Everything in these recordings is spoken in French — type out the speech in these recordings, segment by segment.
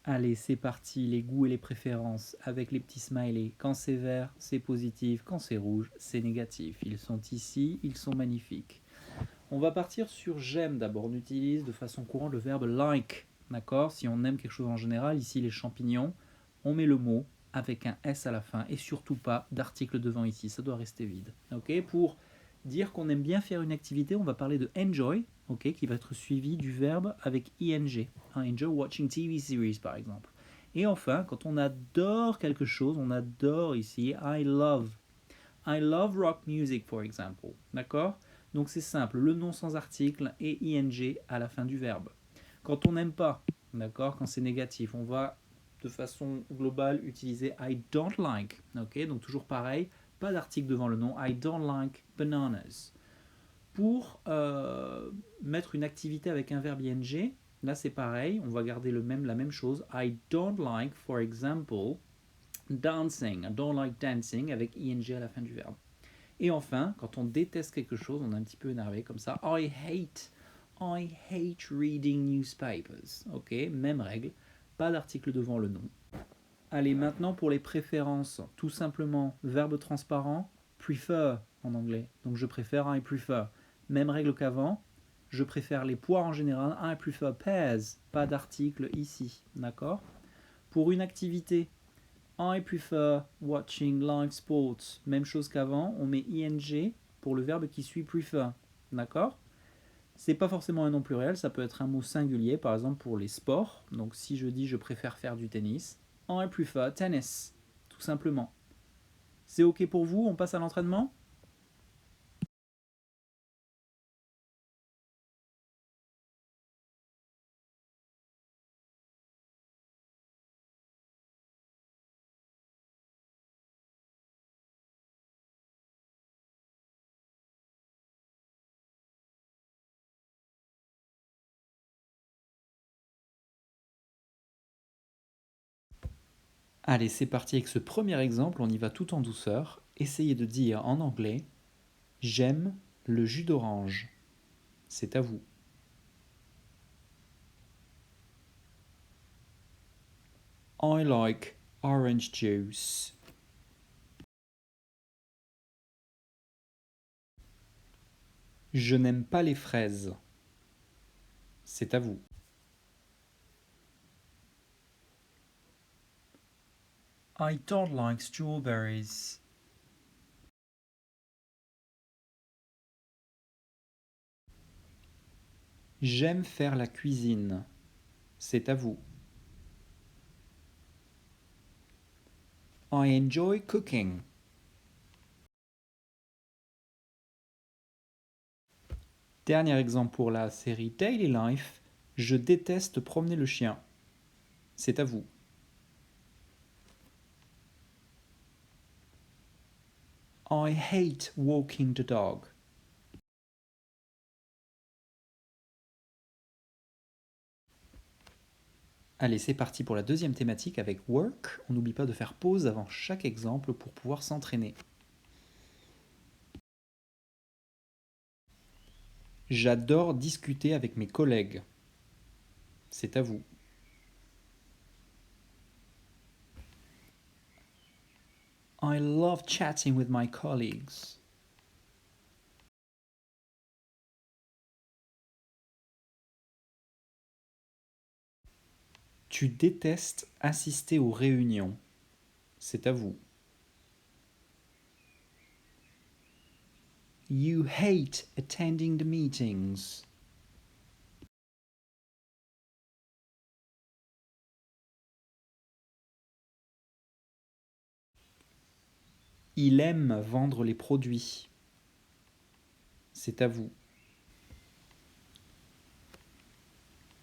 Allez, c'est parti, les goûts et les préférences avec les petits smileys. Quand c'est vert, c'est positif. Quand c'est rouge, c'est négatif. Ils sont ici, ils sont magnifiques. On va partir sur j'aime d'abord. On utilise de façon courante le verbe like. D'accord? Si on aime quelque chose en général, ici les champignons, on met le mot avec un S à la fin et surtout pas d'article devant ici. Ça doit rester vide. Ok? Pour dire qu'on aime bien faire une activité, on va parler de enjoy, ok, qui va être suivi du verbe avec ing. Enjoy watching TV series par exemple. Et enfin, quand on adore quelque chose, on adore ici I love. I love rock music, for example. D'accord? Donc c'est simple, le nom sans article et ing à la fin du verbe. Quand on n'aime pas, d'accord, quand c'est négatif, on va de façon globale utiliser I don't like. Ok? Donc toujours pareil, pas d'article devant le nom. I don't like bananas. Pour mettre une activité avec un verbe ing, là c'est pareil, on va garder la même chose. I don't like, for example, dancing. I don't like dancing avec ing à la fin du verbe. Et enfin, quand on déteste quelque chose, on est un petit peu énervé comme ça. I hate reading newspapers. Ok, même règle. Pas d'article devant le nom. Allez, maintenant pour les préférences. Tout simplement, verbe transparent, prefer en anglais. Donc je préfère, I prefer. Même règle qu'avant. Je préfère les poires en général. I prefer pears. Pas d'article ici. D'accord? Pour une activité, I prefer watching live sports. Même chose qu'avant, on met ing pour le verbe qui suit prefer. D'accord? C'est pas forcément un nom pluriel, ça peut être un mot singulier, par exemple pour les sports. Donc si je dis je préfère faire du tennis, I prefer tennis, tout simplement. C'est ok pour vous? On passe à l'entraînement? Allez, c'est parti avec ce premier exemple, on y va tout en douceur. Essayez de dire en anglais j'aime le jus d'orange. C'est à vous. I like orange juice. Je n'aime pas les fraises. C'est à vous. I don't like strawberries. J'aime faire la cuisine. C'est à vous. I enjoy cooking. Dernier exemple pour la série Daily Life. Je déteste promener le chien. C'est à vous. I hate walking the dog. Allez, c'est parti pour la deuxième thématique avec work. On n'oublie pas de faire pause avant chaque exemple pour pouvoir s'entraîner. J'adore discuter avec mes collègues. C'est à vous. I love chatting with my colleagues. Tu détestes assister aux réunions. C'est à vous. You hate attending the meetings. Il aime vendre les produits. C'est à vous.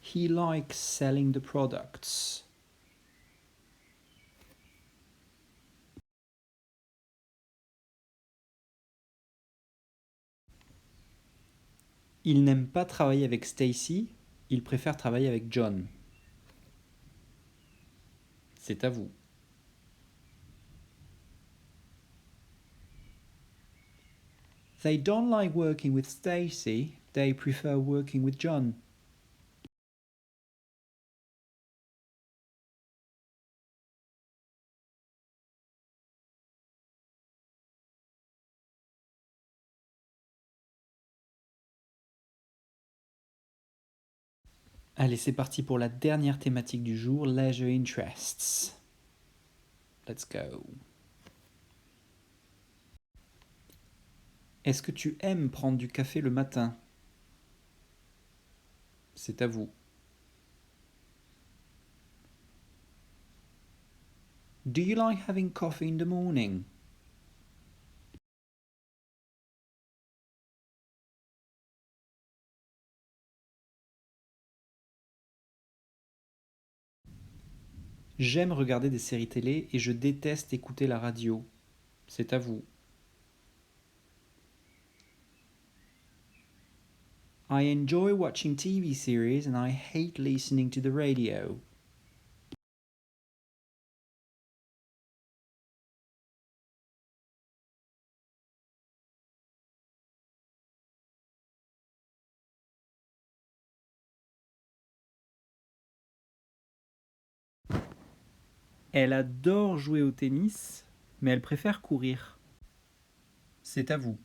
He likes selling the products. Il n'aime pas travailler avec Stacy, il préfère travailler avec John. C'est à vous. They don't like working with Stacy, they prefer working with John. Allez, c'est parti pour la dernière thématique du jour, leisure interests. Let's go. Est-ce que tu aimes prendre du café le matin? C'est à vous. Do you like having coffee in the morning? J'aime regarder des séries télé et je déteste écouter la radio. C'est à vous. I enjoy watching TV series and I hate listening to the radio. Elle adore jouer au tennis, mais elle préfère courir. C'est à vous.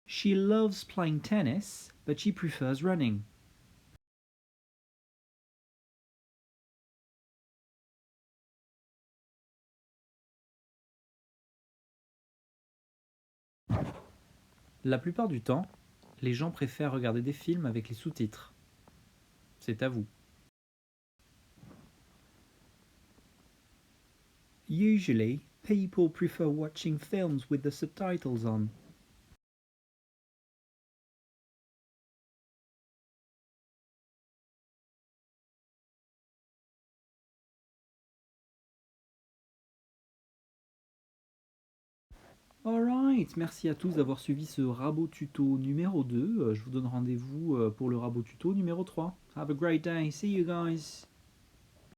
She loves playing tennis, but she prefers running. La plupart du temps, les gens préfèrent regarder des films avec les sous-titres. C'est à vous. Usually, people prefer watching films with the subtitles on. Alright, merci à tous d'avoir suivi ce rabot tuto numéro 2. Je vous donne rendez-vous pour le rabot tuto numéro 3. Have a great day. See you guys.